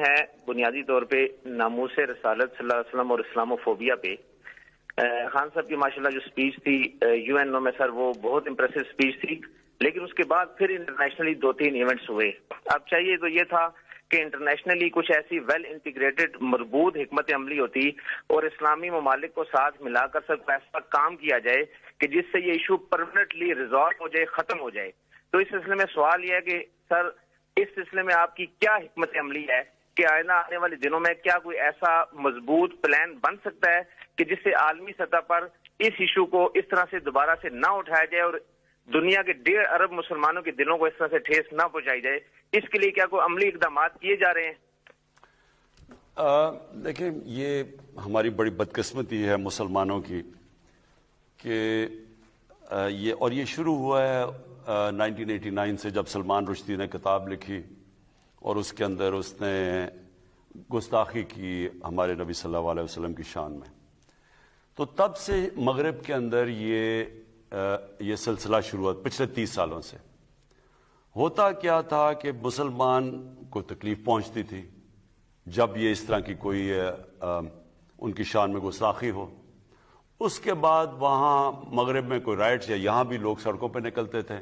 ہے بنیادی طور پہ ناموس رسالت صلی اللہ علیہ وسلم اور اسلاموفوبیا پہ خان صاحب کی ماشاءاللہ جو سپیچ تھی یو این او میں سر وہ بہت امپریسو سپیچ تھی، لیکن اس کے بعد پھر انٹرنیشنلی 2-3 ایونٹس ہوئے۔ اب چاہیے تو یہ تھا کہ انٹرنیشنلی کچھ ایسی ویل انٹیگریٹڈ مربوط حکمت عملی ہوتی اور اسلامی ممالک کو ساتھ ملا کر سب ایسا کام کیا جائے کہ جس سے یہ ایشو پرماننٹلی ریزالو ہو جائے، ختم ہو جائے۔ تو اس سلسلے میں سوال یہ ہے کہ سر اس سلسلے میں آپ کی کیا حکمت عملی ہے کہ آئندہ آنے والے دنوں میں کیا کوئی ایسا مضبوط پلان بن سکتا ہے کہ جس سے عالمی سطح پر اس ایشو کو اس طرح سے دوبارہ سے نہ اٹھایا جائے اور دنیا کے 1.5 ارب مسلمانوں کے دلوں کو اس طرح سے ٹھیس نہ پہنچائی جائے؟ اس کے لیے کیا کوئی عملی اقدامات کیے جا رہے ہیں؟ دیکھیں، یہ ہماری بڑی بدقسمتی ہے مسلمانوں کی کہ یہ شروع ہوا ہے 1989 سے، جب سلمان رشدی نے کتاب لکھی اور اس کے اندر اس نے گستاخی کی ہمارے نبی صلی اللہ علیہ وسلم کی شان میں۔ تو تب سے مغرب کے اندر یہ سلسلہ شروع ہوا پچھلے 30 سالوں سے۔ ہوتا کیا تھا کہ مسلمان کو تکلیف پہنچتی تھی جب یہ اس طرح کی کوئی ان کی شان میں گستاخی ہو۔ اس کے بعد وہاں مغرب میں کوئی رائٹس یا یہاں بھی لوگ سڑکوں پہ نکلتے تھے،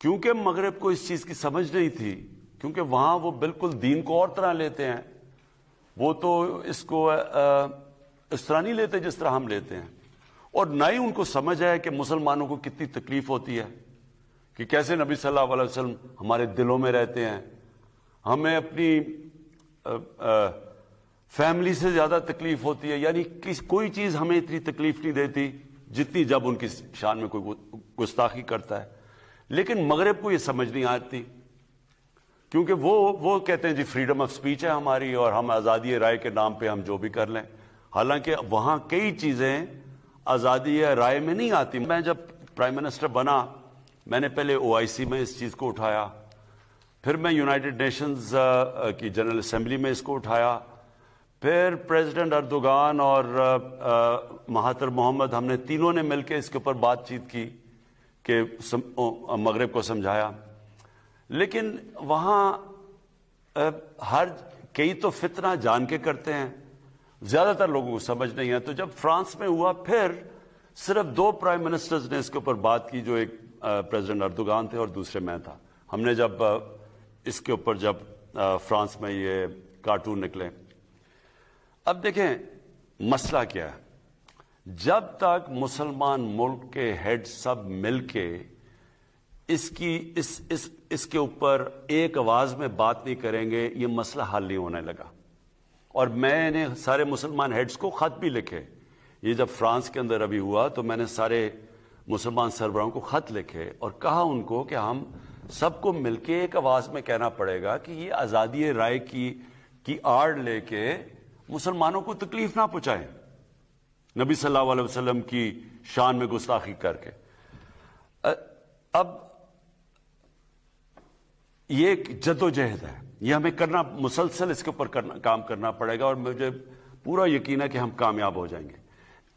کیونکہ مغرب کو اس چیز کی سمجھ نہیں تھی، کیونکہ وہاں وہ بالکل دین کو اور طرح لیتے ہیں، وہ تو اس کو اس طرح نہیں لیتے جس طرح ہم لیتے ہیں، اور نہ ہی ان کو سمجھ ہے کہ مسلمانوں کو کتنی تکلیف ہوتی ہے، کہ کیسے نبی صلی اللہ علیہ وسلم ہمارے دلوں میں رہتے ہیں، ہمیں اپنی فیملی سے زیادہ تکلیف ہوتی ہے، یعنی کوئی چیز ہمیں اتنی تکلیف نہیں دیتی جتنی جب ان کی شان میں کوئی گستاخی کرتا ہے۔ لیکن مغرب کو یہ سمجھ نہیں آتی، کیونکہ وہ کہتے ہیں جی فریڈم آف سپیچ ہے ہماری اور ہم آزادی رائے کے نام پہ ہم جو بھی کر لیں، حالانکہ وہاں کئی چیزیں آزادی رائے میں نہیں آتی۔ میں جب پرائم منسٹر بنا، میں نے پہلے OIC میں اس چیز کو اٹھایا، پھر میں یونائٹڈ نیشنز کی جنرل اسمبلی میں اس کو اٹھایا، پھر پریزیڈنٹ اردوغان اور مہاتر محمد، ہم نے تینوں نے مل کے اس کے اوپر بات چیت کی کہ مغرب کو سمجھایا۔ لیکن وہاں کئی تو فتنہ جان کے کرتے ہیں، زیادہ تر لوگوں کو سمجھ نہیں ہے۔ تو جب فرانس میں ہوا، پھر صرف 2 پرائم منسٹرز نے اس کے اوپر بات کی، جو ایک پریزیڈنٹ اردوغان تھے اور دوسرے میں تھا۔ ہم نے جب اس کے اوپر جب فرانس میں یہ کارٹون نکلے، اب دیکھیں مسئلہ کیا ہے، جب تک مسلمان ملک کے ہیڈ سب مل کے اس کے اوپر ایک آواز میں بات نہیں کریں گے، یہ مسئلہ حل نہیں ہونے لگا۔ اور میں نے سارے مسلمان ہیڈز کو خط بھی لکھے، یہ جب فرانس کے اندر ابھی ہوا تو میں نے سارے مسلمان سربراہوں کو خط لکھے اور کہا ان کو کہ ہم سب کو مل کے ایک آواز میں کہنا پڑے گا کہ یہ آزادی رائے کی آڑ لے کے مسلمانوں کو تکلیف نہ پہنچائیں، نبی صلی اللہ علیہ وسلم کی شان میں گستاخی کر کے۔ اب یہ ایک جدوجہد ہے، یہ ہمیں کرنا، مسلسل اس کے اوپر کام کرنا پڑے گا، اور مجھے پورا یقین ہے کہ ہم کامیاب ہو جائیں گے۔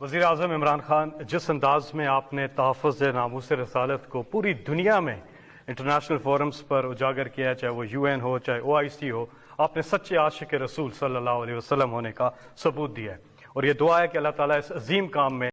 وزیر اعظم عمران خان، جس انداز میں آپ نے تحفظ ناموس رسالت کو پوری دنیا میں انٹرنیشنل فورمز پر اجاگر کیا ہے، چاہے وہ UN ہو چاہے OIC ہو، آپ نے سچے عاشق رسول صلی اللہ علیہ وسلم ہونے کا ثبوت دیا ہے، اور یہ دعا ہے کہ اللہ تعالیٰ اس عظیم کام میں